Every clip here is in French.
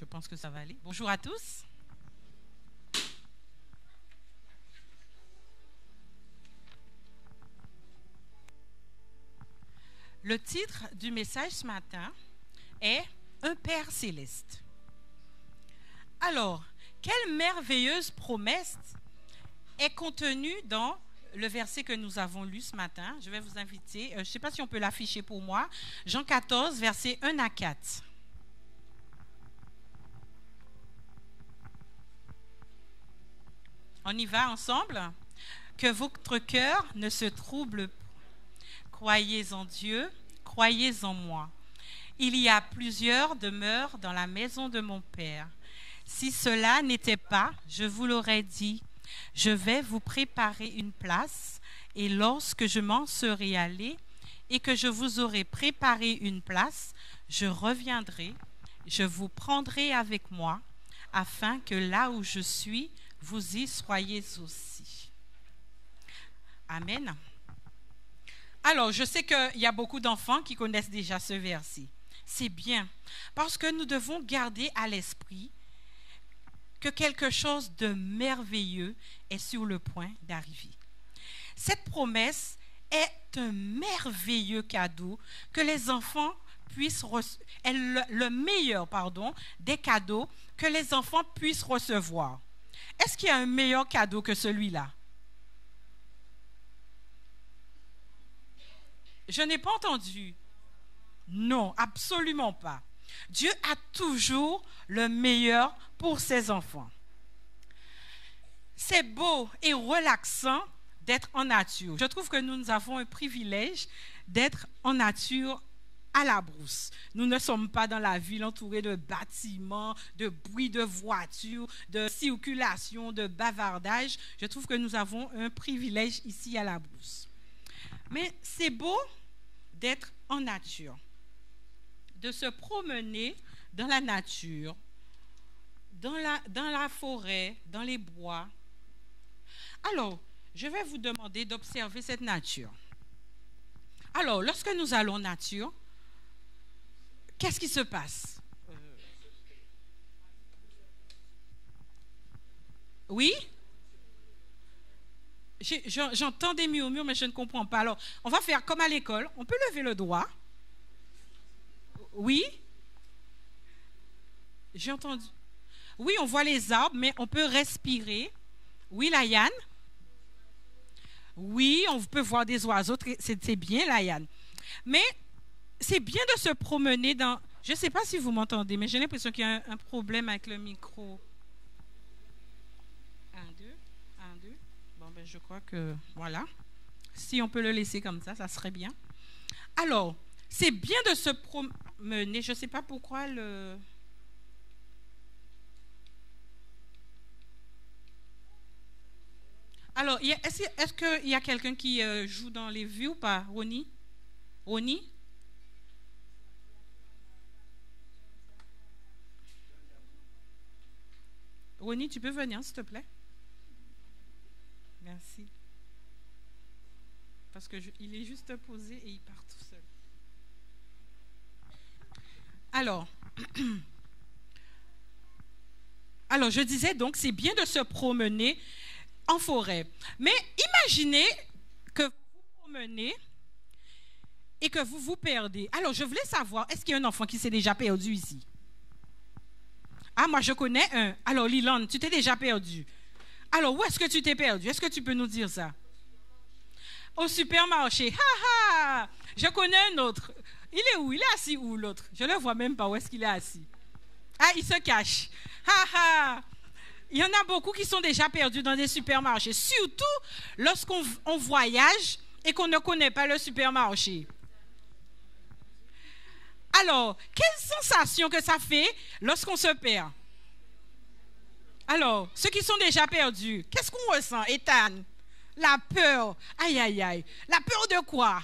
Je pense que ça va aller. Bonjour à tous. Le titre du message ce matin est « Un Père céleste ». Alors, quelle merveilleuse promesse est contenue dans le verset que nous avons lu ce matin? Je vais vous inviter, je ne sais pas si on peut l'afficher pour moi, Jean 14, versets 1 à 4. On y va ensemble? Que votre cœur ne se trouble pas. Croyez en Dieu, croyez en moi. Il y a plusieurs demeures dans la maison de mon Père. Si cela n'était pas, je vous l'aurais dit, je vais vous préparer une place, et lorsque je m'en serai allé et que je vous aurai préparé une place, je reviendrai, je vous prendrai avec moi, afin que là où je suis, vous y soyez aussi. Amen. Alors, je sais qu'il y a beaucoup d'enfants qui connaissent déjà ce verset. C'est bien, parce que nous devons garder à l'esprit que quelque chose de merveilleux est sur le point d'arriver. Cette promesse est un merveilleux cadeau que les enfants puissent recevoir, le meilleur, des cadeaux que les enfants puissent recevoir. Est-ce qu'il y a un meilleur cadeau que celui-là? Je n'ai pas entendu. Non, absolument pas. Dieu a toujours le meilleur pour ses enfants. C'est beau et relaxant d'être en nature. Je trouve que nous avons un privilège d'être en nature à la brousse. Nous ne sommes pas dans la ville entourée de bâtiments, de bruit de voitures, de circulation, de bavardage. Je trouve que nous avons un privilège ici à la brousse. Mais c'est beau d'être en nature, de se promener dans la nature, dans la forêt, dans les bois. Alors, je vais vous demander d'observer cette nature. Alors, lorsque nous allons en nature, qu'est-ce qui se passe? Oui? J'entends des murmures, mais je ne comprends pas. Alors, on va faire comme à l'école. On peut lever le doigt. Oui? J'ai entendu. Oui, on voit les arbres, mais on peut respirer. Oui, Laïane? Oui, on peut voir des oiseaux. C'est bien, Laïane. Mais c'est bien de se promener dans... Je ne sais pas si vous m'entendez, mais j'ai l'impression qu'il y a un problème avec le micro. 1, 2, 1, 2. Bon, ben, je crois que... Voilà. Si on peut le laisser comme ça serait bien. Alors, c'est bien de se promener. Je ne sais pas pourquoi le... Alors, est-ce qu'il y a quelqu'un qui joue dans les vues ou pas? Ronnie? Ronnie? Ronnie, tu peux venir, s'il te plaît? Merci. Parce qu'il est juste posé et il part tout seul. Alors, je disais donc, c'est bien de se promener en forêt. Mais imaginez que vous vous promenez et que vous vous perdez. Alors, je voulais savoir, est-ce qu'il y a un enfant qui s'est déjà perdu ici? Ah, moi, je connais un. Alors, Liland, tu t'es déjà perdu. Alors, où est-ce que tu t'es perdu? Est-ce que tu peux nous dire ça? Au supermarché. Ha ha! Je connais un autre. Il est où? Il est assis où, l'autre? Je ne le vois même pas. Où est-ce qu'il est assis? Ah, il se cache. Ha ha! Il y en a beaucoup qui sont déjà perdus dans des supermarchés, surtout lorsqu'on voyage et qu'on ne connaît pas le supermarché. Alors, quelle sensation que ça fait lorsqu'on se perd? Alors, ceux qui sont déjà perdus, qu'est-ce qu'on ressent, Ethan? La peur. Aïe, aïe, aïe. La peur de quoi?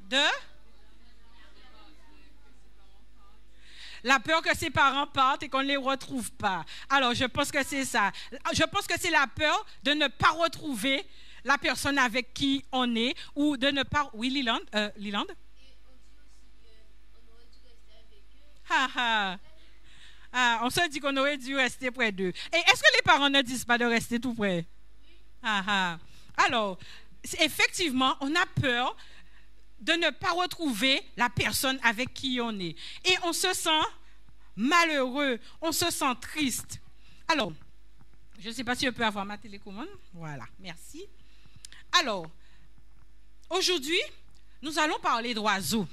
De? La peur que ses parents partent et qu'on ne les retrouve pas. Alors, je pense que c'est ça. Je pense que c'est la peur de ne pas retrouver la personne avec qui on est ou de ne pas... Oui, Liland? Ah, ah. Ah, on se dit qu'on aurait dû rester près d'eux. Et est-ce que les parents ne disent pas de rester tout près? Ah, ah. Alors, effectivement, on a peur de ne pas retrouver la personne avec qui on est. Et on se sent malheureux, on se sent triste. Alors, je ne sais pas si je peux avoir ma télécommande. Voilà, merci. Alors, aujourd'hui, nous allons parler d'oiseaux.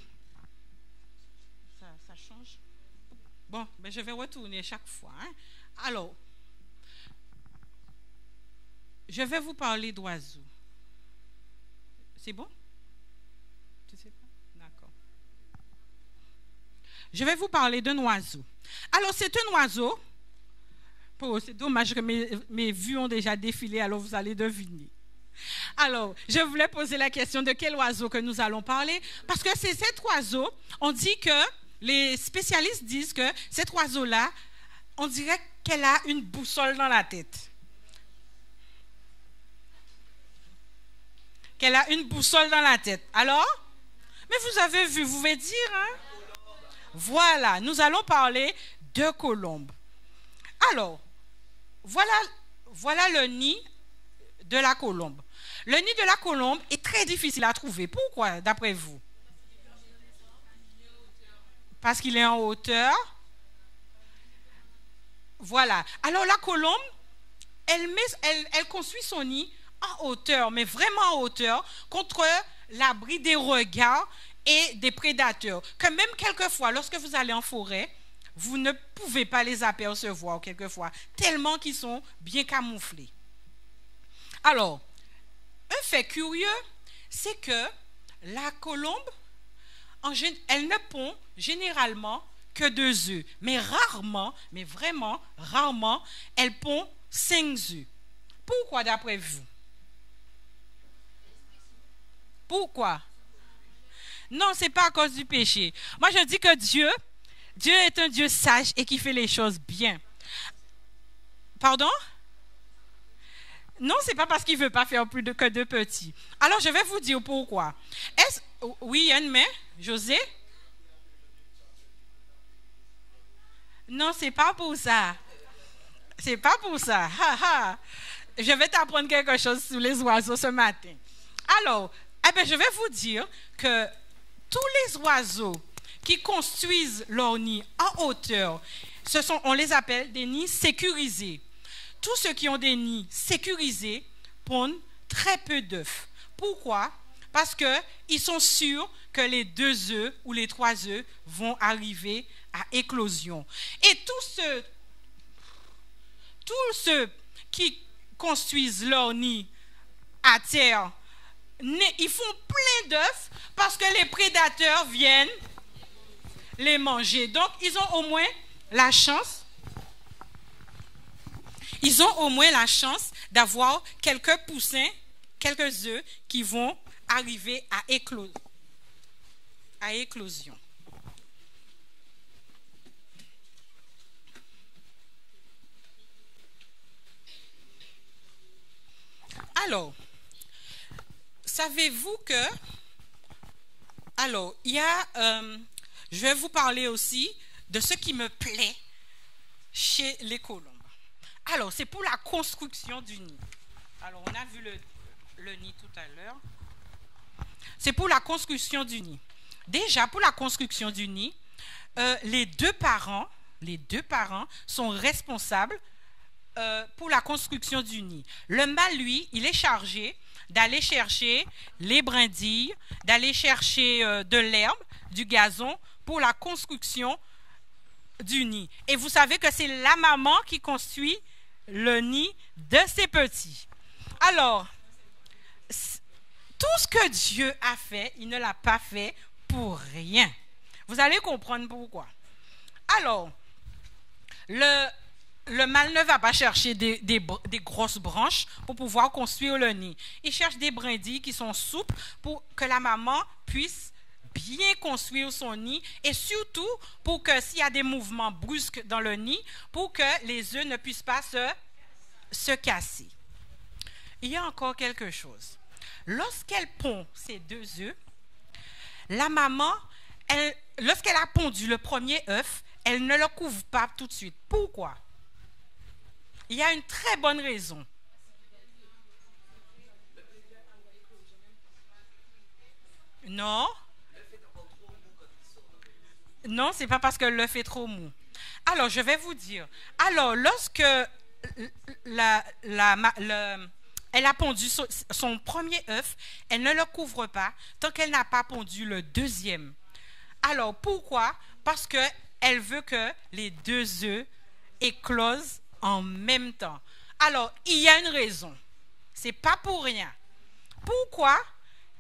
Ça change? Bon, ben je vais retourner chaque fois. Hein. Alors, je vais vous parler d'oiseaux. C'est bon? Tu sais pas? D'accord. Je vais vous parler d'un oiseau. Alors, c'est un oiseau. Oh, c'est dommage que mes vues ont déjà défilé, alors vous allez deviner. Alors, je voulais poser la question de quel oiseau que nous allons parler, parce que c'est cet oiseau, on dit que, les spécialistes disent que cet oiseau-là, on dirait qu'elle a une boussole dans la tête. Qu'elle a une boussole dans la tête. Alors, mais vous avez vu, vous pouvez dire, hein? Voilà, nous allons parler de colombe. Alors, voilà le nid de la colombe. Le nid de la colombe est très difficile à trouver. Pourquoi, d'après vous? Parce qu'il est en hauteur. Voilà. Alors la colombe, elle construit son nid en hauteur, mais vraiment en hauteur, contre l'abri des regards et des prédateurs. Que même quelquefois, lorsque vous allez en forêt, vous ne pouvez pas les apercevoir quelquefois, tellement qu'ils sont bien camouflés. Alors, un fait curieux, c'est que la colombe, elle ne pond généralement que 2 œufs, mais rarement, mais vraiment rarement, elle pond 5 œufs. Pourquoi d'après vous? Pourquoi? Non, ce n'est pas à cause du péché. Moi, je dis que Dieu est un Dieu sage et qui fait les choses bien. Pardon? Non, ce n'est pas parce qu'il ne veut pas faire plus que 2 petits. Alors, je vais vous dire pourquoi. Oui, il y a une main, José? Non, ce n'est pas pour ça. C'est pas pour ça. Ha, ha. Je vais t'apprendre quelque chose sur les oiseaux ce matin. Alors, je vais vous dire que tous les oiseaux qui construisent leur nid en hauteur, on les appelle des nids sécurisés. Tous ceux qui ont des nids sécurisés pondent très peu d'œufs. Pourquoi? Parce qu'ils sont sûrs que les 2 œufs ou les 3 œufs vont arriver à éclosion. Et tous ceux qui construisent leur nid à terre, ils font plein d'œufs parce que les prédateurs viennent les manger. Donc, ils ont au moins la chance. Ils ont au moins la chance d'avoir quelques poussins, quelques œufs qui vont arriver à éclosion. Alors, savez-vous que... Alors, il y a... je vais vous parler aussi de ce qui me plaît chez les colombes. Alors, c'est pour la construction du nid. Alors, on a vu le nid tout à l'heure. C'est pour la construction du nid. Déjà, pour la construction du nid, les deux parents sont responsables pour la construction du nid. Le mâle, lui, il est chargé d'aller chercher les brindilles, d'aller chercher de l'herbe, du gazon pour la construction du nid. Et vous savez que c'est la maman qui construit le nid de ses petits. Alors, tout ce que Dieu a fait, il ne l'a pas fait pour rien. Vous allez comprendre pourquoi. Alors, le mâle ne va pas chercher des grosses branches pour pouvoir construire le nid. Il cherche des brindilles qui sont souples pour que la maman puisse bien construire son nid et surtout pour que s'il y a des mouvements brusques dans le nid, pour que les œufs ne puissent pas se casser. Il y a encore quelque chose. Lorsqu'elle pond ces 2 œufs, la maman, lorsqu'elle a pondu le premier œuf, elle ne le couvre pas tout de suite. Pourquoi? Il y a une très bonne raison. Non, non, c'est pas parce que l'œuf est trop mou. Alors, je vais vous dire. Alors, lorsque elle a pondu son premier œuf, elle ne le couvre pas tant qu'elle n'a pas pondu le deuxième. Alors, pourquoi? Parce qu'elle veut que les deux œufs éclosent en même temps. Alors, il y a une raison. C'est pas pour rien. Pourquoi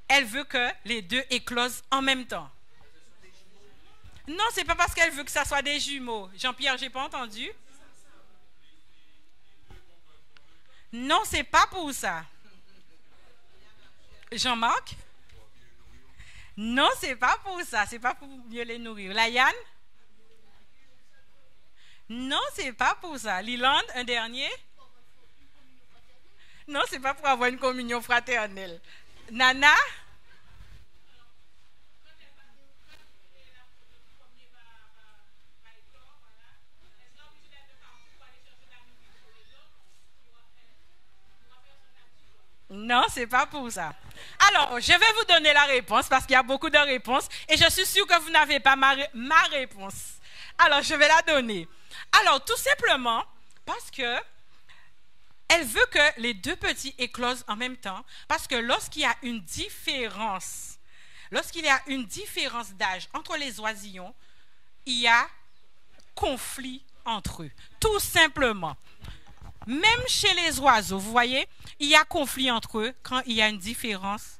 elle veut que les deux éclosent en même temps? Non, c'est pas parce qu'elle veut que ça soit des jumeaux. Jean-Pierre, j'ai pas entendu. Non, c'est pas pour ça. Jean-Marc? Non, c'est pas pour ça. C'est pas pour mieux les nourrir. Layanne? Non, c'est pas pour ça. Liland, un dernier? Non, c'est pas pour avoir une communion fraternelle. Nana? Non, c'est pas pour ça. Alors, je vais vous donner la réponse parce qu'il y a beaucoup de réponses et je suis sûre que vous n'avez pas ma réponse. Alors, je vais la donner. Alors, tout simplement parce que elle veut que les deux petits éclosent en même temps parce que lorsqu'il y a une différence d'âge entre les oisillons, il y a conflit entre eux. Tout simplement. Même chez les oiseaux, vous voyez, il y a conflit entre eux quand il y a une différence,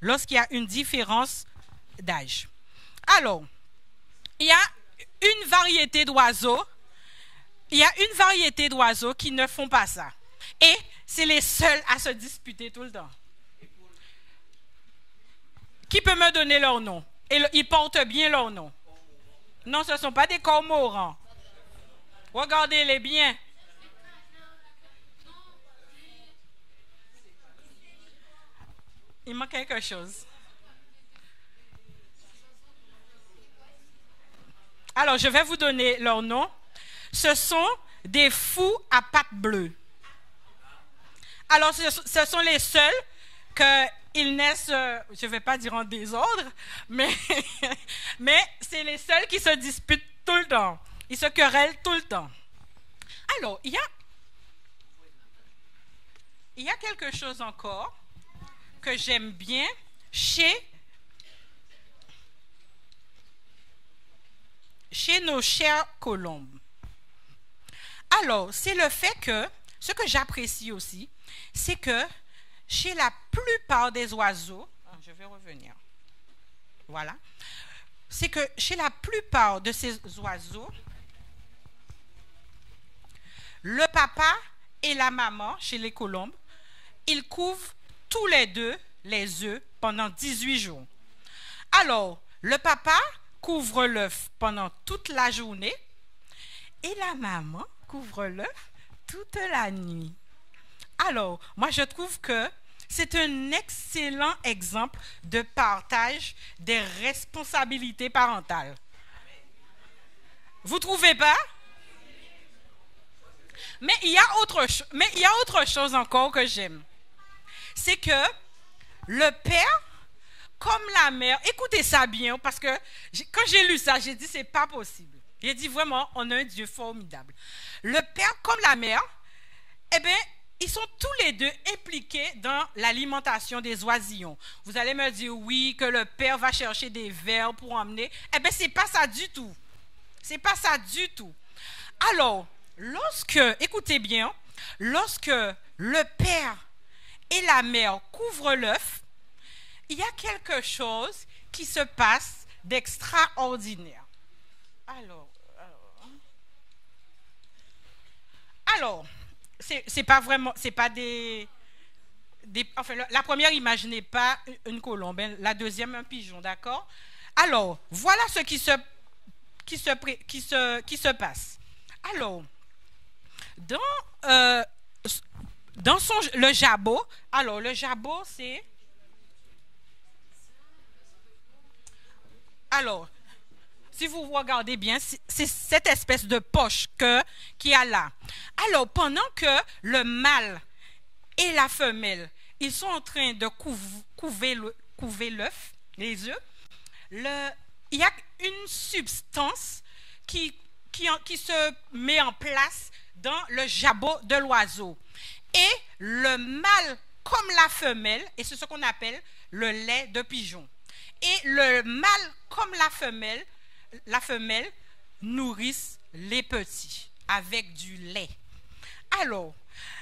lorsqu'il y a une différence d'âge. Alors, il y a une variété d'oiseaux, qui ne font pas ça. Et c'est les seuls à se disputer tout le temps. Qui peut me donner leur nom? Et ils portent bien leur nom. Non, ce ne sont pas des cormorans. Regardez-les bien. Il manque quelque chose. Alors, je vais vous donner leur nom. Ce sont des fous à pattes bleues. Alors, ce sont les seuls qu'ils naissent, je ne vais pas dire en désordre, mais c'est les seuls qui se disputent tout le temps. Ils se querellent tout le temps. Alors, il y a quelque chose encore que j'aime bien chez nos chères colombes. Alors, c'est le fait que, ce que j'apprécie aussi, c'est que chez la plupart des oiseaux, je vais revenir, voilà, c'est que chez la plupart de ces oiseaux, le papa et la maman, chez les colombes, ils couvrent tous les deux les œufs pendant 18 jours. Alors, le papa couvre l'œuf pendant toute la journée et la maman couvre l'œuf toute la nuit. Alors, moi je trouve que c'est un excellent exemple de partage des responsabilités parentales. Vous ne trouvez pas? Mais il y a autre chose encore que j'aime. C'est que le père, comme la mère, écoutez ça bien, parce que quand j'ai lu ça, j'ai dit c'est pas possible. J'ai dit vraiment, on a un Dieu formidable. Le père, comme la mère, eh bien, ils sont tous les deux impliqués dans l'alimentation des oisillons. Vous allez me dire, oui, que le père va chercher des vers pour emmener. Eh bien, c'est pas ça du tout. C'est pas ça du tout. Alors, écoutez bien, lorsque le père et la mère couvrent l'œuf, il y a quelque chose qui se passe d'extraordinaire. Alors, c'est pas vraiment, c'est pas enfin, la première image n'est pas une colombe, la deuxième un pigeon, d'accord? Alors, voilà ce qui se passe. Alors, dans le jabot, alors le jabot c'est, alors, Si vous regardez bien, c'est cette espèce de poche qu'il y a là. Alors, pendant que le mâle et la femelle, ils sont en train de couver l'œuf, les œufs, il y a une substance qui se met en place dans le jabot de l'oiseau. Et le mâle comme la femelle, et c'est ce qu'on appelle le lait de pigeon. Et le mâle comme la femelle nourrissent les petits avec du lait. Alors,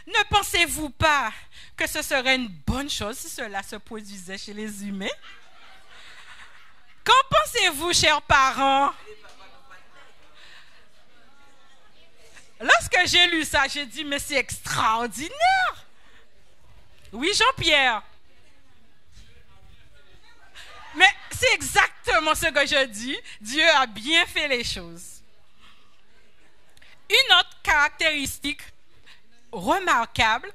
ne pensez-vous pas que ce serait une bonne chose si cela se produisait chez les humains? Qu'en pensez-vous, chers parents? Lorsque j'ai lu ça, j'ai dit, mais c'est extraordinaire. Oui, Jean-Pierre. Mais c'est exactement ce que je dis. Dieu a bien fait les choses. Une autre caractéristique remarquable,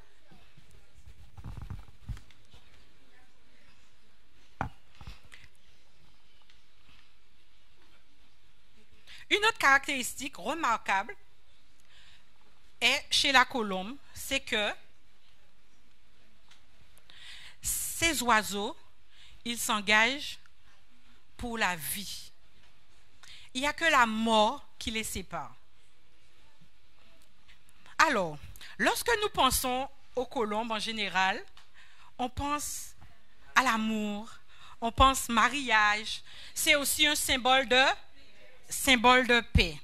est chez la colombe, c'est que ces oiseaux, ils s'engagent pour la vie. Il n'y a que la mort qui les sépare. Alors, lorsque nous pensons aux colombes en général, on pense à l'amour, on pense mariage. C'est aussi un symbole de paix.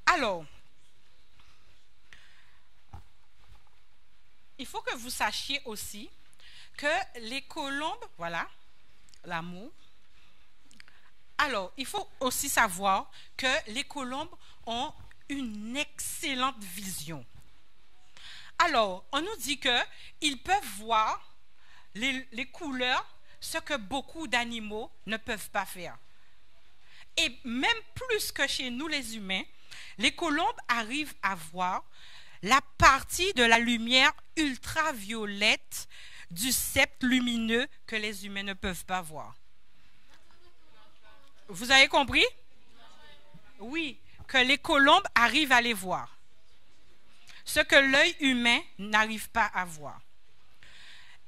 Alors, il faut que vous sachiez aussi que les colombes, voilà, l'amour. Alors, il faut aussi savoir que les colombes ont une excellente vision. Alors, on nous dit qu'ils peuvent voir les couleurs, ce que beaucoup d'animaux ne peuvent pas faire. Et même plus que chez nous les humains, les colombes arrivent à voir la partie de la lumière ultraviolette du sceptre lumineux que les humains ne peuvent pas voir. Vous avez compris? Oui, que les colombes arrivent à les voir. Ce que l'œil humain n'arrive pas à voir.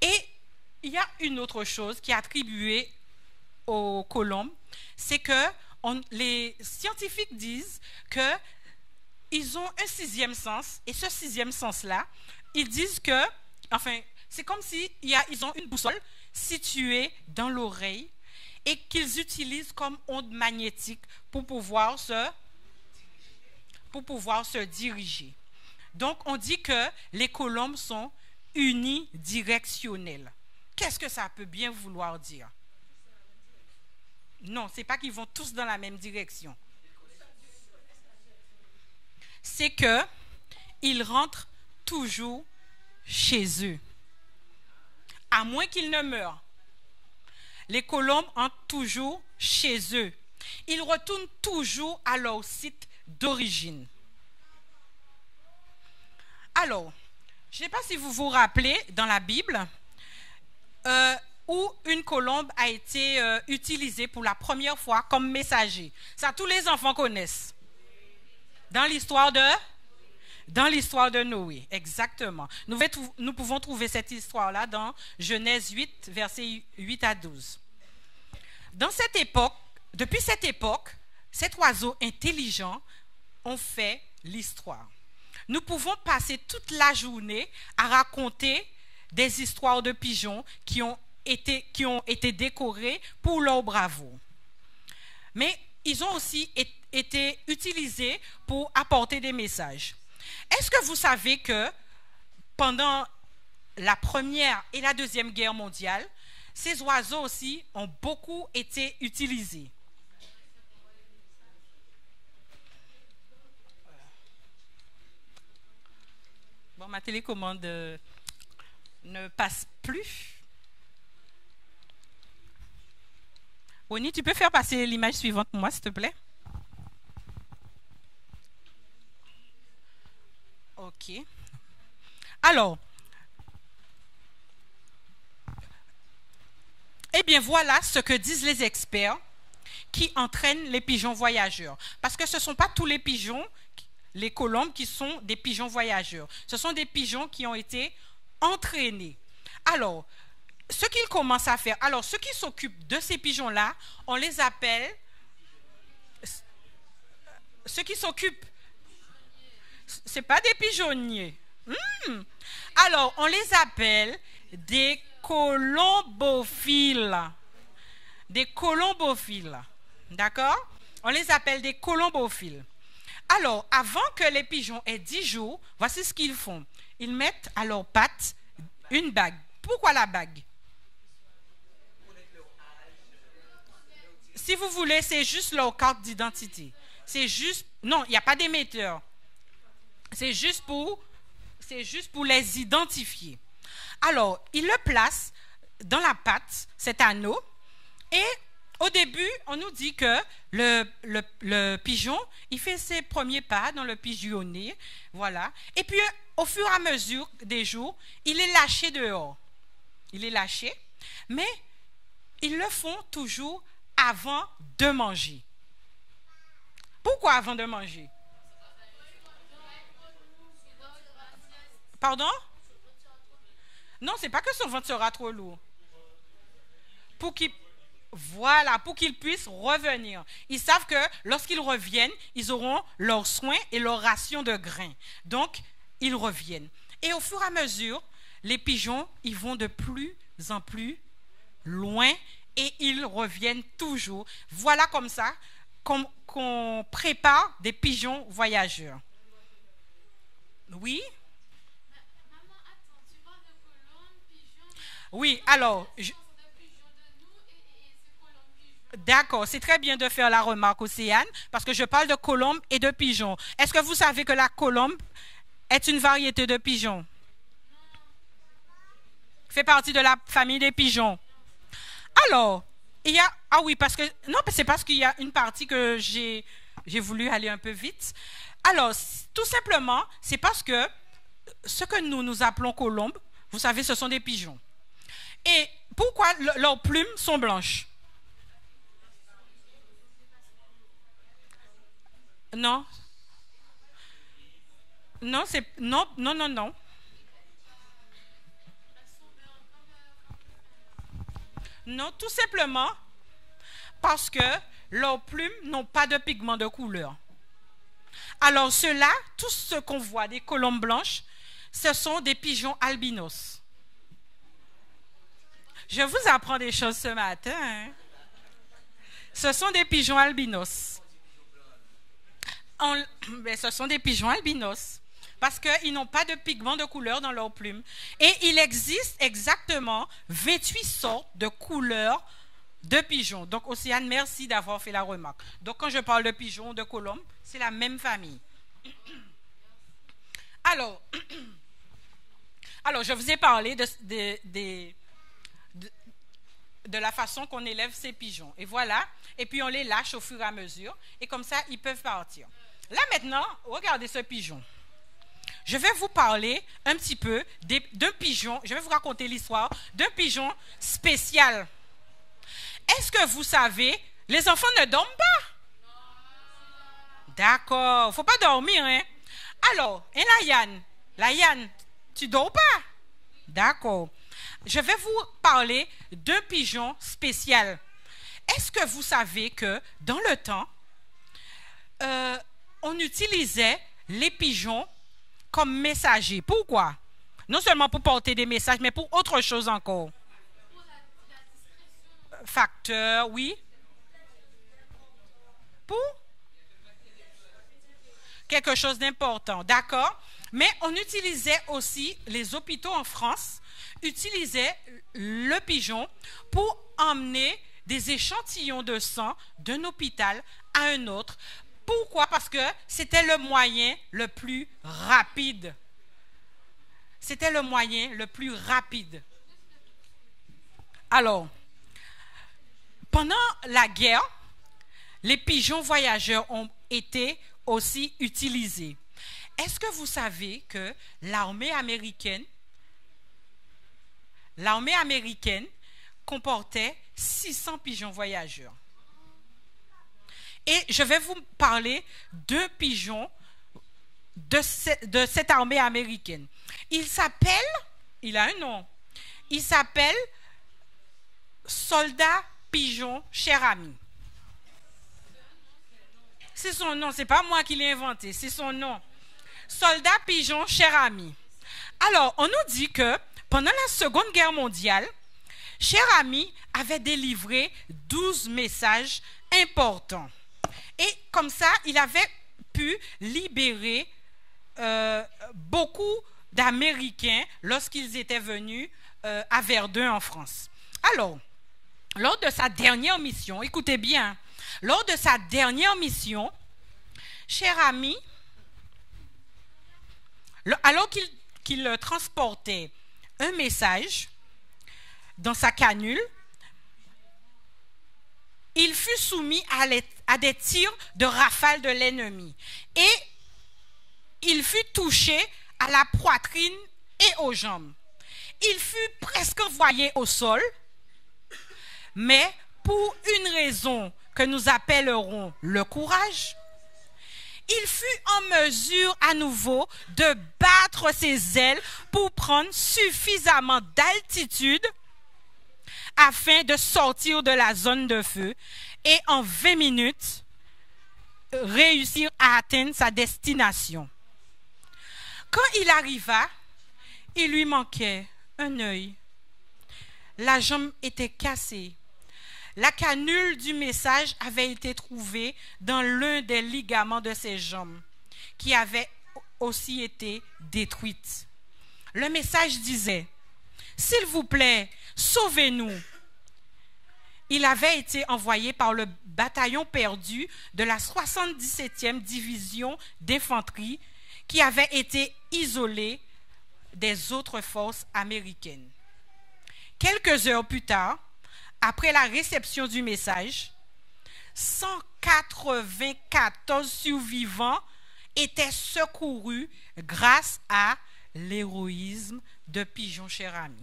Et il y a une autre chose qui est attribuée aux colombes, c'est que les scientifiques disent qu'ils ont un sixième sens, et ce sixième sens-là, ils disent que, enfin, c'est comme s'ils ont une boussole située dans l'oreille et qu'ils utilisent comme onde magnétique pour pouvoir se diriger. Donc, on dit que les colombes sont unidirectionnelles. Qu'est-ce que ça peut bien vouloir dire? Non, ce n'est pas qu'ils vont tous dans la même direction. C'est qu'ils rentrent toujours chez eux. À moins qu'ils ne meurent. Les colombes entrent toujours chez eux. Ils retournent toujours à leur site d'origine. Alors, je ne sais pas si vous vous rappelez, dans la Bible, où une colombe a été utilisée pour la première fois comme messager. Ça, tous les enfants connaissent. Dans l'histoire de Noé, exactement. Nous pouvons trouver cette histoire-là dans Genèse 8, versets 8 à 12. Depuis cette époque, cet oiseau intelligent a fait l'histoire. Nous pouvons passer toute la journée à raconter des histoires de pigeons qui ont été décorés pour leur bravoure. Mais ils ont aussi été utilisés pour apporter des messages. Est-ce que vous savez que pendant la Première et la Deuxième Guerre mondiale, ces oiseaux aussi ont beaucoup été utilisés? Bon, ma télécommande ne passe plus. Oni, tu peux faire passer l'image suivante pour moi, s'il te plaît? Ok. Alors, eh bien voilà ce que disent les experts qui entraînent les pigeons voyageurs. Parce que ce ne sont pas tous les pigeons, les colombes, qui sont des pigeons voyageurs. Ce sont des pigeons qui ont été entraînés. Alors, ce qu'ils commencent à faire, alors ceux qui s'occupent de ces pigeons-là, on les appelle, ceux qui s'occupent, ce n'est pas des pigeonniers. Alors, on les appelle des colombophiles. Des colombophiles. D'accord? On les appelle des colombophiles. Alors, avant que les pigeons aient 10 jours, voici ce qu'ils font. Ils mettent à leurs pattes une bague. Pourquoi la bague? Si vous voulez, c'est juste leur carte d'identité. C'est juste... Non, il n'y a pas d'émetteur. C'est juste pour les identifier. Alors, ils le placent dans la patte, cet anneau, et au début, on nous dit que le pigeon, il fait ses premiers pas dans le pigeonnier, voilà. Et puis, au fur et à mesure des jours, il est lâché dehors. Il est lâché, mais ils le font toujours avant de manger. Pourquoi avant de manger? Pardon? Non, c'est pas que son ventre sera trop lourd. Pour qu'ils puissent revenir. Ils savent que lorsqu'ils reviennent, ils auront leurs soins et leur ration de grains. Donc, ils reviennent. Et au fur et à mesure, les pigeons, ils vont de plus en plus loin et ils reviennent toujours. Voilà comme ça qu'on prépare des pigeons voyageurs. Oui? Oui, alors... D'accord, c'est très bien de faire la remarque, Océane, parce que je parle de colombes et de pigeons. Est-ce que vous savez que la colombe est une variété de pigeons? Fait partie de la famille des pigeons. Alors, il y a... Ah oui, parce que... Non, c'est parce qu'il y a une partie que j'ai voulu aller un peu vite. Alors, tout simplement, c'est parce que ce que nous appelons colombes, vous savez, ce sont des pigeons. Et pourquoi leurs plumes sont blanches? Non. Non, c'est... Non, non, non, non. Non, tout simplement parce que leurs plumes n'ont pas de pigment de couleur. Alors ceux-là, tous ceux qu'on voit, des colombes blanches, ce sont des pigeons albinos. Je vous apprends des choses ce matin. Hein? Ce sont des pigeons albinos. Ce sont des pigeons albinos. Parce qu'ils n'ont pas de pigment de couleur dans leurs plumes. Et il existe exactement 28 sortes de couleurs de pigeons. Donc, Océane, merci d'avoir fait la remarque. Donc, quand je parle de pigeons, de colombes, c'est la même famille. Alors, je vous ai parlé de la façon qu'on élève ces pigeons. Et voilà. Et puis, on les lâche au fur et à mesure. Et comme ça, ils peuvent partir. Là, maintenant, regardez ce pigeon. Je vais vous parler un petit peu d'un pigeon. Je vais vous raconter l'histoire d'un pigeon spécial. Est-ce que vous savez, les enfants ne dorment pas? D'accord. Il ne faut pas dormir, hein? Alors, et la Yann, tu dors pas? D'accord. Je vais vous parler d'un pigeon spécial. Est-ce que vous savez que dans le temps, on utilisait les pigeons comme messagers? Pourquoi? Non seulement pour porter des messages, mais pour autre chose encore. Facteur, oui. Pour quelque chose d'important, d'accord? Mais on utilisait aussi, les hôpitaux en France utilisaient le pigeon pour emmener des échantillons de sang d'un hôpital à un autre. Pourquoi? Parce que c'était le moyen le plus rapide. C'était le moyen le plus rapide. Alors, pendant la guerre, les pigeons voyageurs ont été aussi utilisés. Est-ce que vous savez que l'armée américaine comportait 600 pigeons voyageurs? Et je vais vous parler d'un pigeon de cette armée américaine. Il a un nom. Il s'appelle Soldat Pigeon Cher Ami. C'est son nom, c'est pas moi qui l'ai inventé, c'est son nom. Soldat Pigeon Cher Ami. Alors, on nous dit que pendant la Seconde Guerre mondiale, Cher Ami avait délivré 12 messages importants. Et comme ça, il avait pu libérer beaucoup d'Américains lorsqu'ils étaient venus à Verdun en France. Alors, lors de sa dernière mission, écoutez bien, lors de sa dernière mission, Cher Ami, alors qu'il transportait un message dans sa canule, il fut soumis à des tirs de rafale de l'ennemi et il fut touché à la poitrine et aux jambes. Il fut presque envoyé au sol, mais pour une raison que nous appellerons le courage, il fut en mesure à nouveau de battre ses ailes pour prendre suffisamment d'altitude afin de sortir de la zone de feu et en 20 minutes réussir à atteindre sa destination. Quand il arriva, il lui manquait un œil. La jambe était cassée. La canule du message avait été trouvée dans l'un des ligaments de ses jambes, qui avait aussi été détruite. Le message disait « S'il vous plaît, sauvez-nous ». Il avait été envoyé par le bataillon perdu de la 77e division d'infanterie qui avait été isolé des autres forces américaines. Quelques heures plus tard, après la réception du message, 194 survivants étaient secourus grâce à l'héroïsme de Pigeon Cher Ami.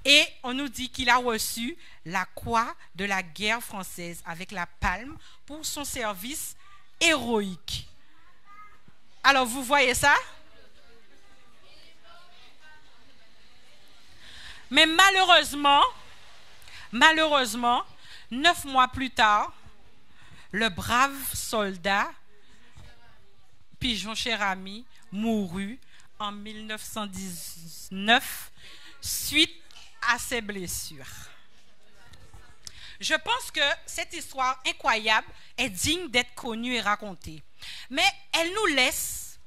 Et on nous dit qu'il a reçu la croix de la guerre française avec la palme pour son service héroïque. Alors, vous voyez ça? Mais malheureusement, 9 mois plus tard, le brave soldat Pigeon Cher Ami mourut en 1919 suite à ses blessures. Je pense que cette histoire incroyable est digne d'être connue et racontée. Mais elle nous laisse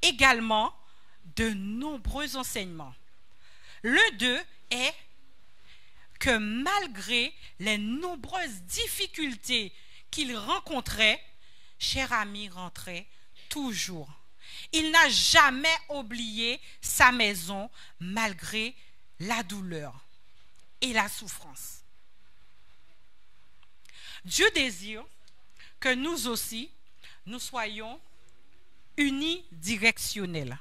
également de nombreux enseignements. L'un d'eux est que malgré les nombreuses difficultés qu'il rencontrait, Cher Ami rentrait toujours. Il n'a jamais oublié sa maison malgré la douleur et la souffrance. Dieu désire que nous aussi, nous soyons unidirectionnels.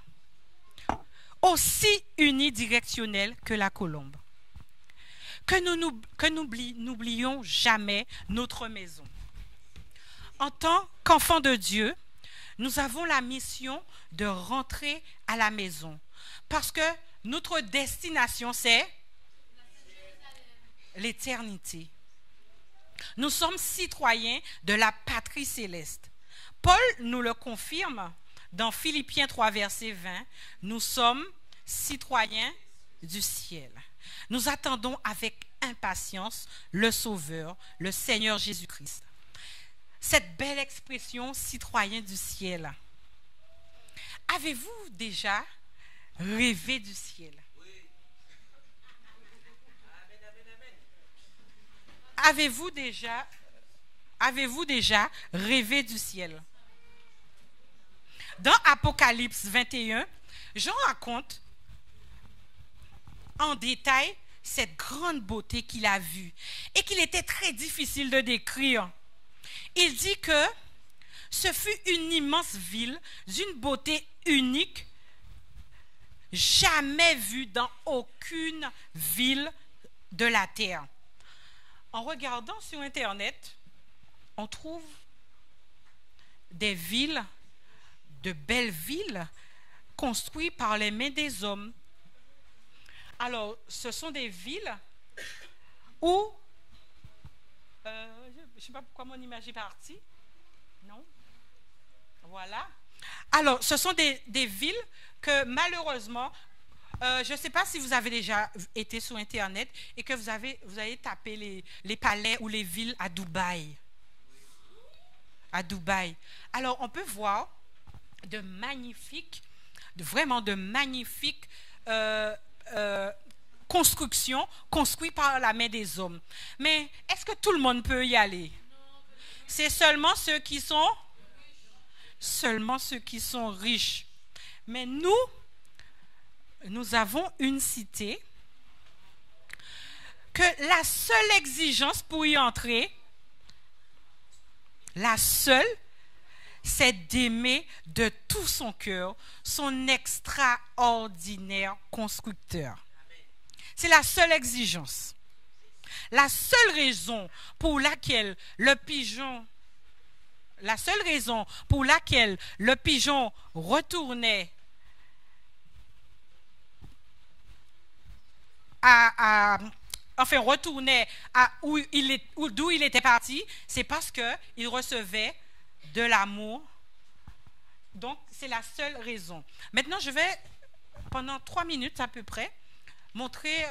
Aussi unidirectionnels que la colombe. Que n'oublions jamais notre maison. En tant qu'enfants de Dieu, nous avons la mission de rentrer à la maison. Parce que notre destination, c'est l'éternité. Nous sommes citoyens de la patrie céleste. Paul nous le confirme dans Philippiens 3, verset 20. Nous sommes citoyens du ciel. Nous attendons avec impatience le Sauveur, le Seigneur Jésus-Christ. Cette belle expression, citoyen du ciel. Avez-vous déjà rêvé du ciel? Avez-vous déjà rêvé du ciel? Dans Apocalypse 21, Jean raconte en détail cette grande beauté qu'il a vue et qu'il était très difficile de décrire. Il dit que ce fut une immense ville d'une beauté unique, jamais vue dans aucune ville de la terre. En regardant sur Internet, on trouve des villes, de belles villes, construites par les mains des hommes. Alors, ce sont des villes où, je ne sais pas pourquoi mon image est partie, non? Voilà. Alors, ce sont des villes que malheureusement, je ne sais pas si vous avez déjà été sur Internet et que vous avez tapé les palais ou les villes à Dubaï. À Dubaï. Alors, on peut voir vraiment de magnifiques constructions construites par la main des hommes. Mais est-ce que tout le monde peut y aller? C'est seulement ceux qui sont riches. Mais nous avons une cité que la seule exigence pour y entrer, la seule, c'est d'aimer de tout son cœur son extraordinaire constructeur. C'est la seule exigence. La seule raison pour laquelle le pigeon retournait d'où il était parti, c'est parce qu'il recevait de l'amour. Donc, c'est la seule raison. Maintenant, je vais, pendant 3 minutes à peu près, montrer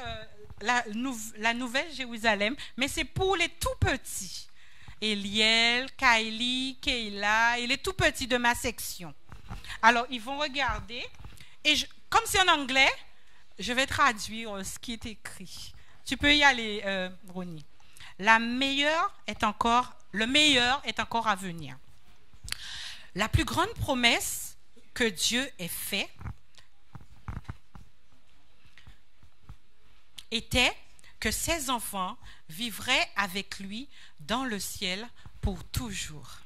la nouvelle Jérusalem, mais c'est pour les tout petits. Eliel, Kylie, Keila et les tout petits de ma section. Alors, ils vont regarder, et comme c'est en anglais, je vais traduire ce qui est écrit. Tu peux y aller, Ronnie. Le meilleur est encore à venir. La plus grande promesse que Dieu ait faite était que ses enfants vivraient avec lui dans le ciel pour toujours.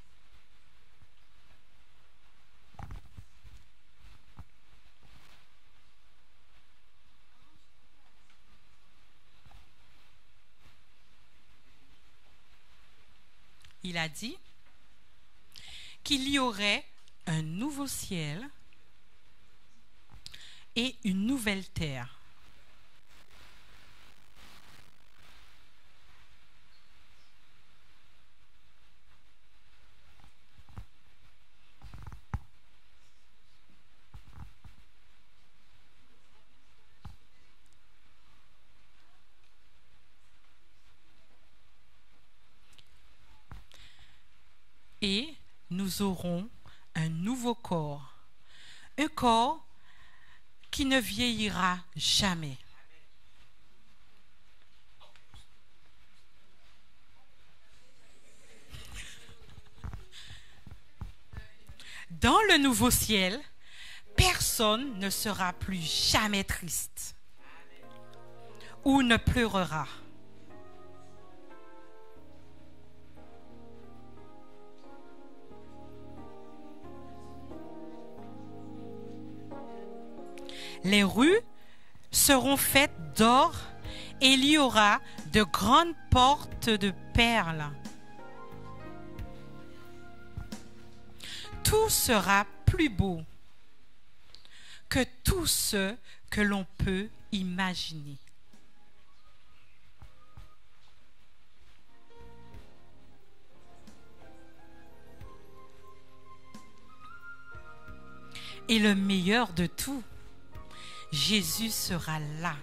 Il a dit qu'il y aurait un nouveau ciel et une nouvelle terre. Et nous aurons un nouveau corps, un corps qui ne vieillira jamais. Dans le nouveau ciel, personne ne sera plus jamais triste ou ne pleurera. Les rues seront faites d'or et il y aura de grandes portes de perles. Tout sera plus beau que tout ce que l'on peut imaginer. Et le meilleur de tout, Jésus sera là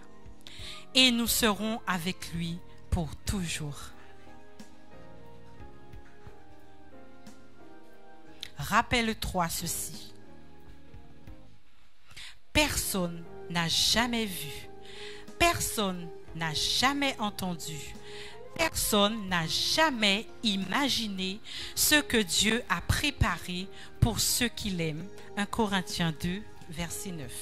et nous serons avec lui pour toujours. Rappelle-toi ceci. Personne n'a jamais vu, personne n'a jamais entendu, personne n'a jamais imaginé ce que Dieu a préparé pour ceux qui l'aiment. 1 Corinthiens 2, verset 9.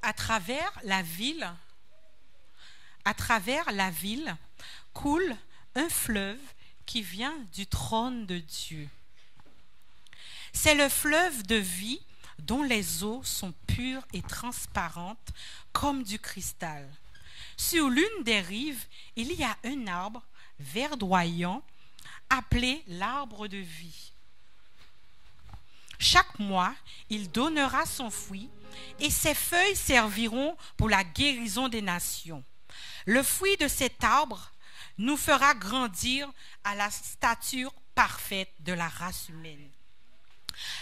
À travers la ville coule un fleuve qui vient du trône de Dieu. C'est le fleuve de vie dont les eaux sont pures et transparentes comme du cristal. Sur l'une des rives, il y a un arbre verdoyant appelé l'arbre de vie. Chaque mois, il donnera son fruit et ses feuilles serviront pour la guérison des nations. Le fruit de cet arbre nous fera grandir à la stature parfaite de la race humaine.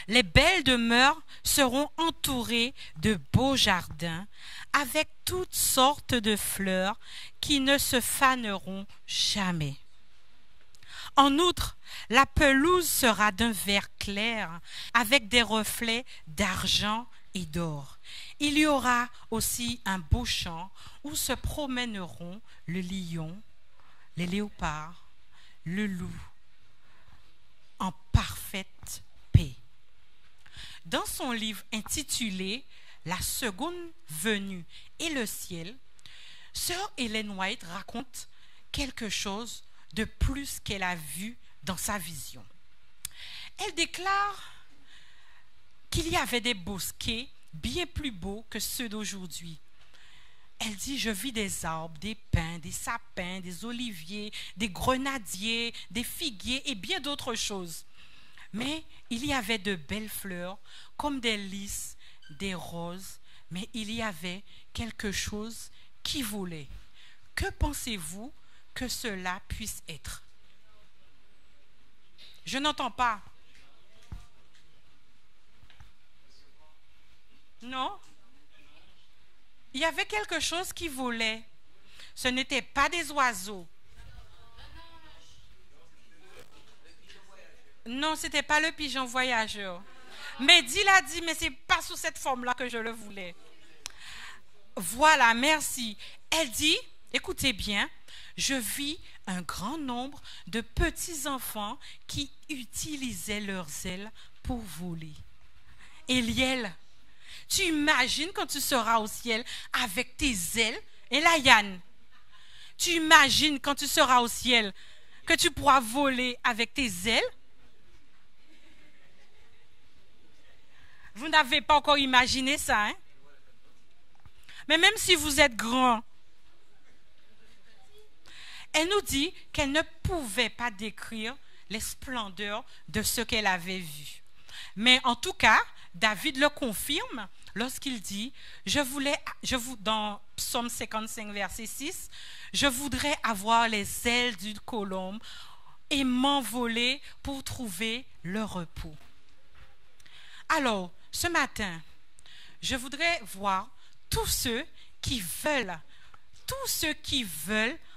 Les belles demeures seront entourées de beaux jardins avec toutes sortes de fleurs qui ne se faneront jamais. En outre, la pelouse sera d'un vert clair avec des reflets d'argent et d'or. Il y aura aussi un beau champ où se promèneront le lion, les léopards, le loup, en parfaite paix. Dans son livre intitulé « La seconde venue et le ciel », sœur Ellen White raconte quelque chose de plus qu'elle a vu dans sa vision. Elle déclare qu'il y avait des bosquets bien plus beaux que ceux d'aujourd'hui. Elle dit, je vis des arbres, des pins, des sapins, des oliviers, des grenadiers, des figuiers et bien d'autres choses. Mais il y avait de belles fleurs, comme des lys, des roses, mais il y avait quelque chose qui volait. Que pensez-vous que cela puisse être? Je n'entends pas. Non? Il y avait quelque chose qui volait. Ce n'était pas des oiseaux. Non, ce n'était pas le pigeon voyageur. Mais Dieu l'a dit, mais ce n'est pas sous cette forme-là que je le voulais. Voilà, merci. Elle dit, écoutez bien, je vis un grand nombre de petits enfants qui utilisaient leurs ailes pour voler. Eliel, tu imagines quand tu seras au ciel avec tes ailes? Et là, Yann, tu imagines quand tu seras au ciel que tu pourras voler avec tes ailes? Vous n'avez pas encore imaginé ça, hein? Mais même si vous êtes grand, elle nous dit qu'elle ne pouvait pas décrire les splendeurs de ce qu'elle avait vu. Mais en tout cas, David le confirme lorsqu'il dit, dans Psaume 55, verset 6, « Je voudrais avoir les ailes d'une colombe et m'envoler pour trouver le repos. » Alors, ce matin, je voudrais voir tous ceux qui veulent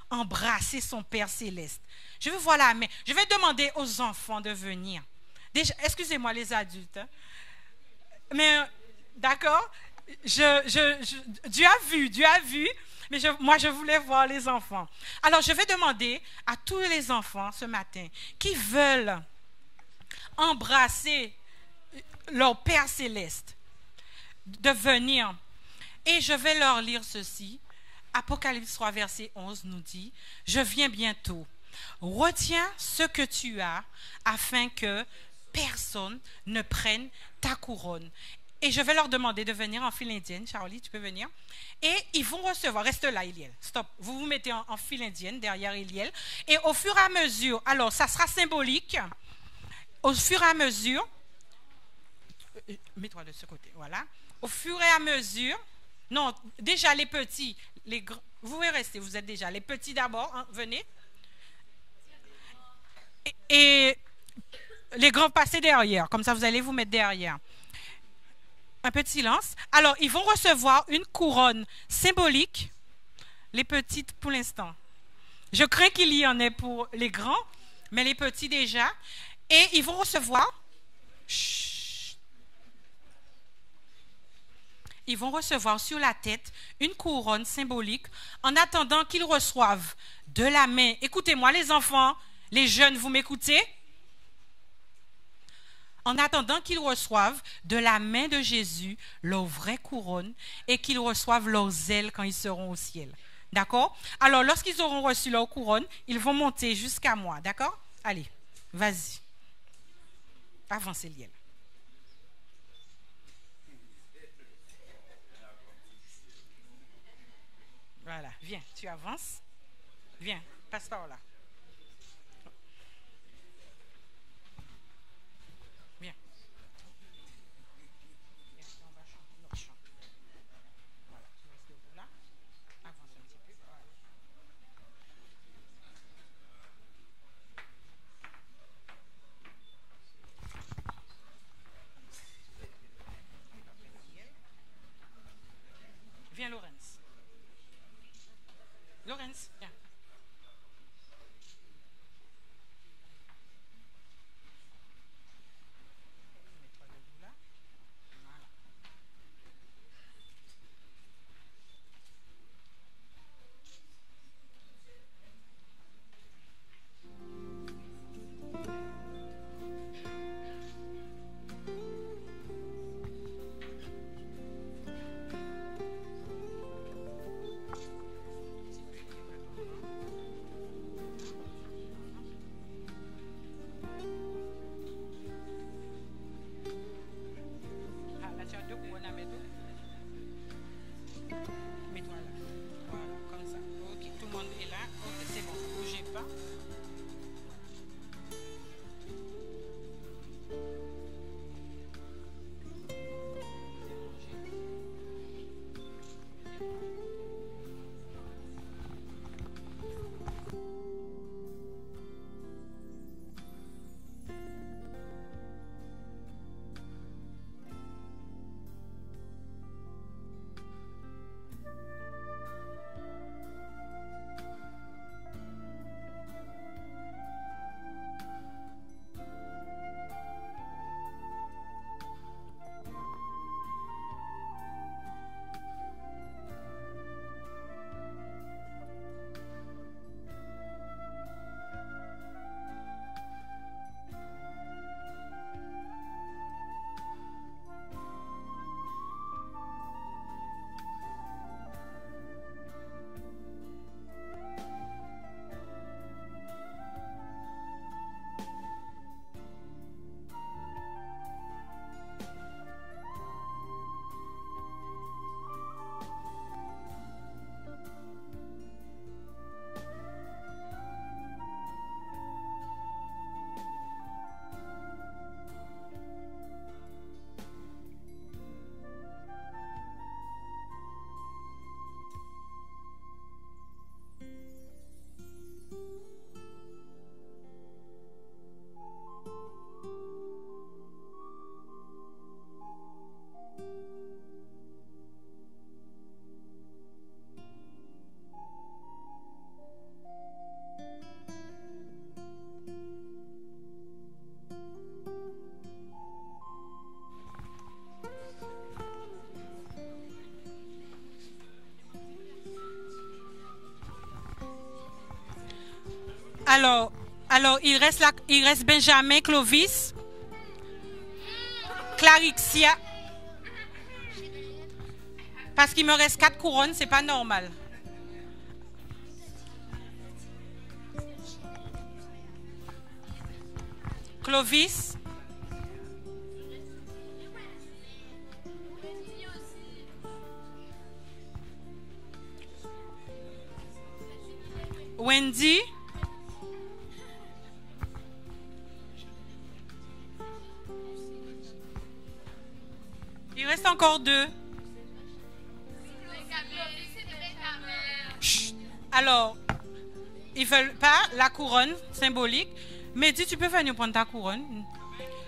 embrasser son Père Céleste. Je veux voir la main. Je vais demander aux enfants de venir. Déjà, excusez-moi les adultes. Hein. Mais, d'accord, Dieu a vu, mais moi je voulais voir les enfants. Alors, je vais demander à tous les enfants ce matin qui veulent embrasser leur Père Céleste de venir. Et je vais leur lire ceci. Apocalypse 3, verset 11 nous dit, « Je viens bientôt. Retiens ce que tu as afin que personne ne prenne ta couronne. » Et je vais leur demander de venir en file indienne. Charlie, tu peux venir. Et ils vont recevoir. Reste là, Eliel. Stop. Vous vous mettez en file indienne derrière Eliel. Et au fur et à mesure, alors ça sera symbolique. Au fur et à mesure, mets-toi de ce côté, voilà. Au fur et à mesure, non, déjà les petits, vous pouvez rester, vous êtes déjà. Les petits d'abord, hein, venez. Et les grands, passez derrière, comme ça vous allez vous mettre derrière. Un peu de silence. Alors, ils vont recevoir une couronne symbolique, les petites pour l'instant. Je crains qu'il y en ait pour les grands, mais les petits déjà. Et ils vont recevoir... Chut. Ils vont recevoir sur la tête une couronne symbolique en attendant qu'ils reçoivent de la main. Écoutez-moi les enfants, les jeunes, vous m'écoutez? En attendant qu'ils reçoivent de la main de Jésus leur vraie couronne et qu'ils reçoivent leurs ailes quand ils seront au ciel. D'accord? Alors, lorsqu'ils auront reçu leur couronne, ils vont monter jusqu'à moi. D'accord? Allez, vas-y. Avancez, Liel. Voilà, viens, tu avances. Viens, passe par là. Viens. Viens, on va chanter notre chant. Voilà, tu restes debout là. Avance un petit peu. Voilà. Viens, Laurence. Laurence, viens. Mets-toi debout là. Voilà. Ah, là, tu as deux couronnes à mettre. Mets-toi là. Voilà, comme ça. Ok, tout le monde est là. Ok, c'est bon. Ne bougez pas. Alors, il reste Benjamin, Clovis, Clarixia. Parce qu'il me reste 4 couronnes, c'est pas normal. Clovis. Wendy. Il reste encore 2. Chut. Alors, ils veulent pas la couronne symbolique. Mais dis, tu peux venir prendre ta couronne.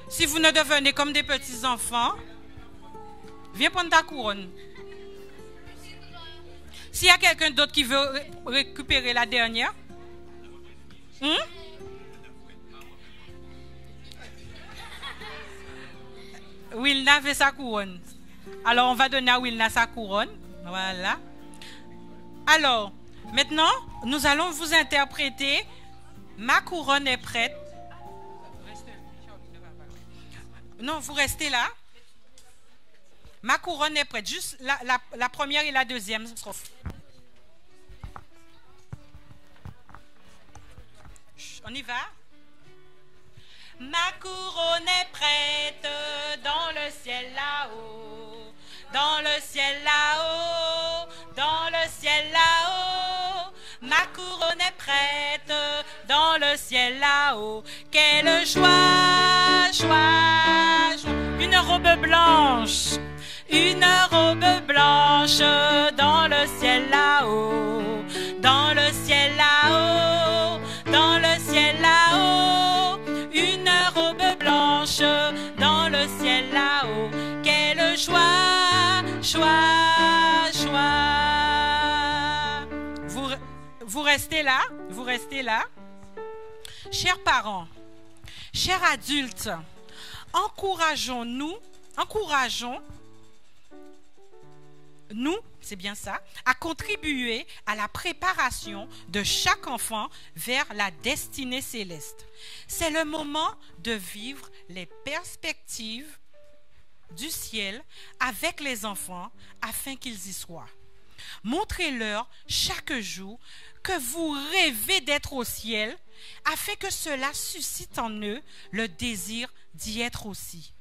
Si vous ne devenez comme des petits enfants, viens prendre ta couronne. S'il y a quelqu'un d'autre qui veut récupérer la dernière, Wilna veut sa couronne. Alors, on va donner à Wilna sa couronne. Voilà. Alors, maintenant, nous allons vous interpréter. Ma couronne est prête. Non, vous restez là. Ma couronne est prête. Juste la première et la deuxième strophe. On y va? Ma couronne est prête dans le ciel là-haut, dans le ciel là-haut, dans le ciel là-haut. Ma couronne est prête dans le ciel là-haut. Quelle joie, joie, joie. Une robe blanche dans le ciel là-haut, dans le ciel là-haut, dans le ciel là-haut. Une robe blanche dans le ciel là-haut. Quelle joie, joie, joie. Vous restez là, vous restez là. Chers parents, chers adultes, encourageons-nous, c'est bien ça, à contribuer à la préparation de chaque enfant vers la destinée céleste. C'est le moment de vivre les perspectives du ciel avec les enfants afin qu'ils y soient. Montrez-leur chaque jour que vous rêvez d'être au ciel afin que cela suscite en eux le désir d'y être aussi.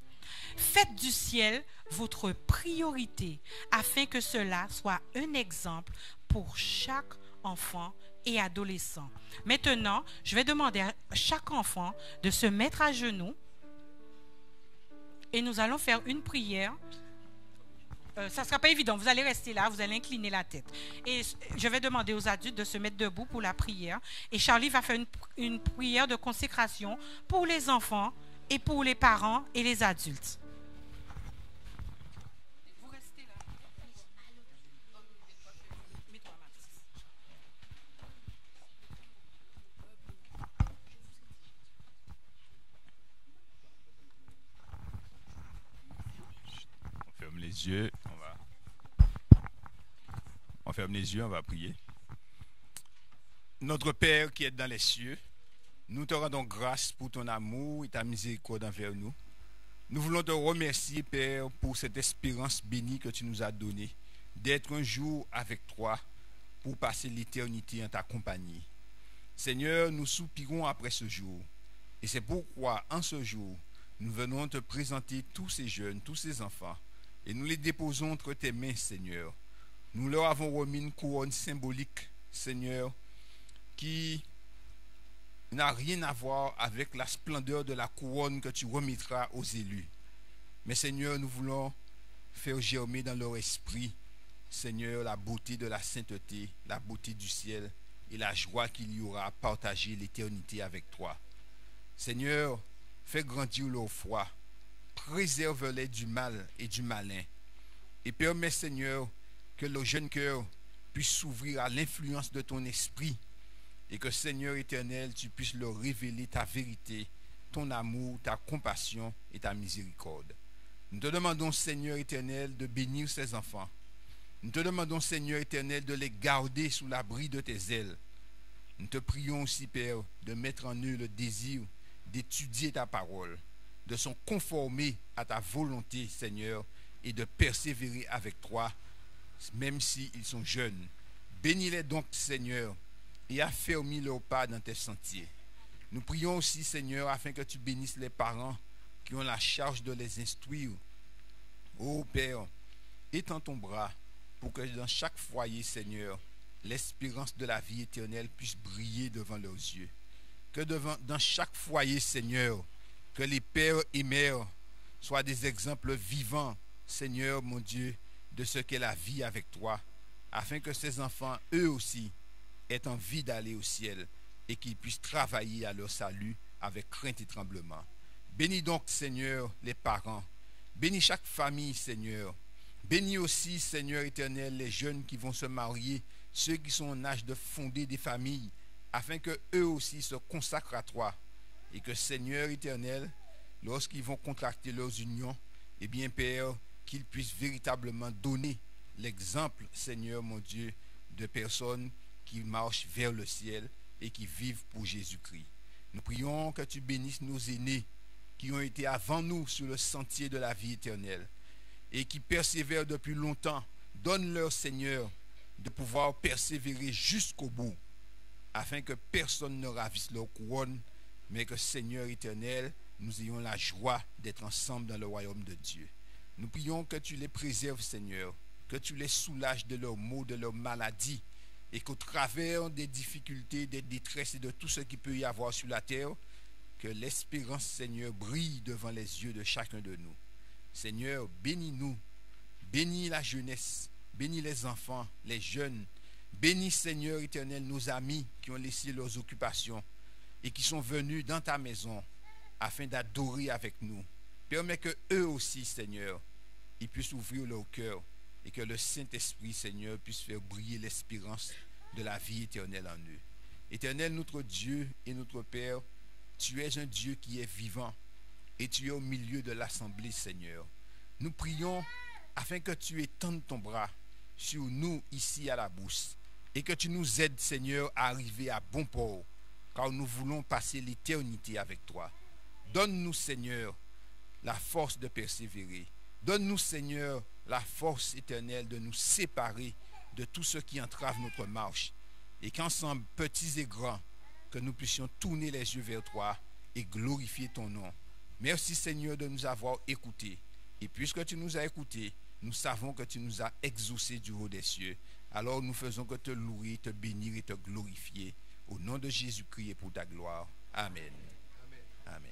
Faites du ciel votre priorité afin que cela soit un exemple pour chaque enfant et adolescent. Maintenant, je vais demander à chaque enfant de se mettre à genoux et nous allons faire une prière. Ça ne sera pas évident, vous allez rester là, vous allez incliner la tête. Et je vais demander aux adultes de se mettre debout pour la prière. Et Charlie va faire une prière de consécration pour les enfants et pour les parents et les adultes. Vous restez là. On ferme les yeux, on ferme les yeux, on va prier. Notre Père qui est dans les cieux, nous te rendons grâce pour ton amour et ta miséricorde envers nous. Nous voulons te remercier, Père, pour cette espérance bénie que tu nous as donnée, d'être un jour avec toi pour passer l'éternité en ta compagnie. Seigneur, nous soupirons après ce jour. Et c'est pourquoi, en ce jour, nous venons te présenter tous ces jeunes, tous ces enfants, et nous les déposons entre tes mains, Seigneur. Nous leur avons remis une couronne symbolique, Seigneur, qui n'a rien à voir avec la splendeur de la couronne que tu remettras aux élus. Mais Seigneur, nous voulons faire germer dans leur esprit, Seigneur, la beauté de la sainteté, la beauté du ciel et la joie qu'il y aura à partager l'éternité avec toi. Seigneur, fais grandir leur foi, préserve-les du mal et du malin, et permets, Seigneur, que leur jeune cœur puisse s'ouvrir à l'influence de ton esprit, et que, Seigneur éternel, tu puisses leur révéler ta vérité, ton amour, ta compassion et ta miséricorde. Nous te demandons, Seigneur éternel, de bénir ces enfants. Nous te demandons, Seigneur éternel, de les garder sous l'abri de tes ailes. Nous te prions aussi, Père, de mettre en eux le désir d'étudier ta parole, de se conformer à ta volonté, Seigneur, et de persévérer avec toi, même s'ils sont jeunes. Bénis-les donc, Seigneur, et affermis leurs pas dans tes sentiers. Nous prions aussi, Seigneur, afin que tu bénisses les parents qui ont la charge de les instruire. Ô Père, étends ton bras pour que dans chaque foyer, Seigneur, l'espérance de la vie éternelle puisse briller devant leurs yeux. Que dans chaque foyer, Seigneur, que les pères et mères soient des exemples vivants, Seigneur mon Dieu, de ce qu'est la vie avec toi, afin que ces enfants, eux aussi, aient envie d'aller au ciel et qu'ils puissent travailler à leur salut avec crainte et tremblement. Bénis donc, Seigneur, les parents. Bénis chaque famille, Seigneur. Bénis aussi, Seigneur éternel, les jeunes qui vont se marier, ceux qui sont en âge de fonder des familles, afin que eux aussi se consacrent à toi. Et que, Seigneur éternel, lorsqu'ils vont contracter leurs unions, eh bien, Père, qu'ils puissent véritablement donner l'exemple, Seigneur mon Dieu, de personnes qui marchent vers le ciel et qui vivent pour Jésus-Christ. Nous prions que tu bénisses nos aînés qui ont été avant nous sur le sentier de la vie éternelle et qui persévèrent depuis longtemps. Donne-leur, Seigneur, de pouvoir persévérer jusqu'au bout. afin que personne ne ravisse leur couronne, mais que Seigneur éternel, nous ayons la joie d'être ensemble dans le royaume de Dieu. Nous prions que tu les préserves, Seigneur, que tu les soulages de leurs maux, de leurs maladies, et qu'au travers des difficultés, des détresses et de tout ce qu'il peut y avoir sur la terre, que l'espérance, Seigneur, brille devant les yeux de chacun de nous. Seigneur, bénis-nous, bénis la jeunesse, bénis les enfants, les jeunes, bénis, Seigneur éternel, nos amis qui ont laissé leurs occupations et qui sont venus dans ta maison afin d'adorer avec nous. Permets que eux aussi, Seigneur, ils puissent ouvrir leur cœur et que le Saint-Esprit, Seigneur, puisse faire briller l'espérance de la vie éternelle en eux. Éternel, notre Dieu et notre Père, tu es un Dieu qui est vivant et tu es au milieu de l'assemblée, Seigneur. Nous prions afin que tu étendes ton bras sur nous ici à la Brousse et que tu nous aides, Seigneur, à arriver à bon port, car nous voulons passer l'éternité avec toi. Donne-nous, Seigneur, la force de persévérer. Donne-nous, Seigneur, la force éternelle de nous séparer de tout ce qui entrave notre marche et qu'ensemble, petits et grands, que nous puissions tourner les yeux vers toi et glorifier ton nom. Merci, Seigneur, de nous avoir écoutés. Et puisque tu nous as écoutés, nous savons que tu nous as exaucés du haut des cieux. Alors nous faisons que te louer, te bénir et te glorifier. Au nom de Jésus-Christ et pour ta gloire. Amen. Amen.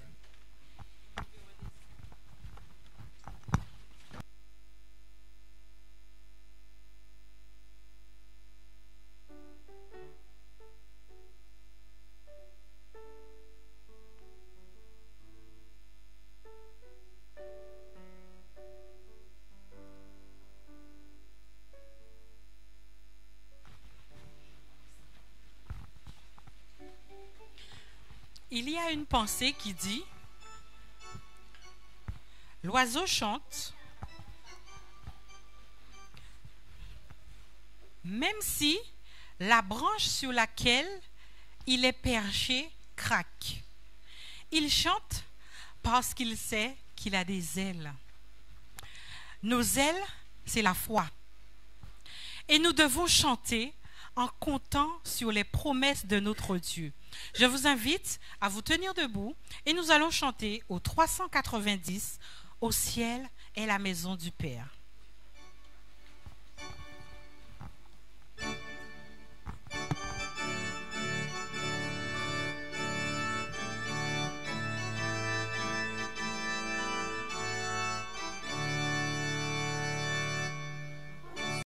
Il y a une pensée qui dit: l'oiseau chante, même si la branche sur laquelle il est perché craque. Il chante parce qu'il sait qu'il a des ailes. Nos ailes, c'est la foi. Et nous devons chanter en comptant sur les promesses de notre Dieu. Je vous invite à vous tenir debout et nous allons chanter au 390 « Au ciel est la maison du Père ».